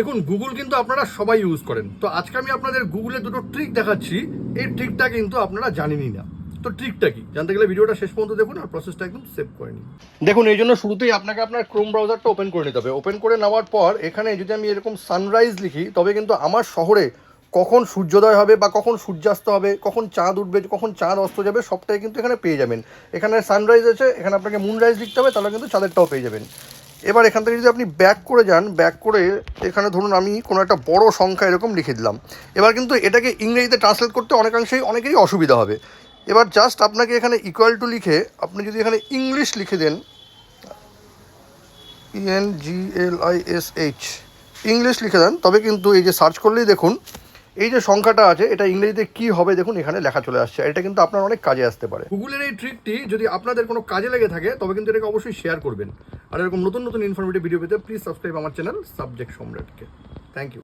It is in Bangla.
দেখুন, গুগল কিন্তু আপনারা সবাই ইউজ করেন। তো আজকে আমি আপনাদের গুগলের দুটো ট্রিক দেখাচ্ছি। এই ট্রিকটা কিন্তু আপনারা জানেনই না। তো ট্রিকটা কি জানতে গেলে ভিডিওটা শেষ পর্যন্ত দেখুন আর প্রসেসটা একদম সেভ করে নিন। দেখুন, এই জন্য শুরুতেই আপনাকে আপনার ক্রোম ব্রাউজারটা ওপেন করে নিতে হবে। ওপেন করে নেওয়ার পর এখানে যদি আমি এরকম সানরাইজ লিখি, তবে কিন্তু আমার শহরে কখন সূর্যোদয় হবে বা কখন সূর্যাস্ত হবে, কখন চাঁদ উঠবে, কখন চাঁদ অস্ত যাবে, সবটাই কিন্তু এখানে পেয়ে যাবেন। এখানে সানরাইজ আছে, এখানে আপনাকে মুনরাইজ লিখতে হবে, তাহলে কিন্তু চাঁদেরটাও পেয়ে যাবেন। এবার এখান থেকে যদি আপনি ব্যাক করে যান, ব্যাক করে এখানে ধরুন আমি কোনো একটা বড় সংখ্যা এরকম লিখে দিলাম। এবার কিন্তু এটাকে ইংরেজিতে ট্রান্সলেট করতে অনেকেই অসুবিধা হবে। এবার জাস্ট আপনাকে এখানে ইকুয়াল টু লিখে আপনি যদি এখানে ইংলিশ লিখে দেন, ENGLISH, ইংলিশ লিখে দেন, তবে কিন্তু এই যে সার্চ করলেই দেখুন এই যে সংখ্যাটা আছে এটা ইংরেজিতে কি হবে দেখুন এখানে লেখা চলে আসছে। এটা কিন্তু আপনার অনেক কাজে আসতে পারে। গুগলের এই ট্রিকটি যদি আপনাদের কোনো কাজে লেগে থাকে তবে কিন্তু এটাকে অবশ্যই শেয়ার করবেন। আর এরকম নতুন নতুন ইনফরমেটিভ ভিডিও পেতে প্লিজ সাবস্ক্রাইব আমার চ্যানেল সাবজেক্ট সম্রাটকে। Thank you.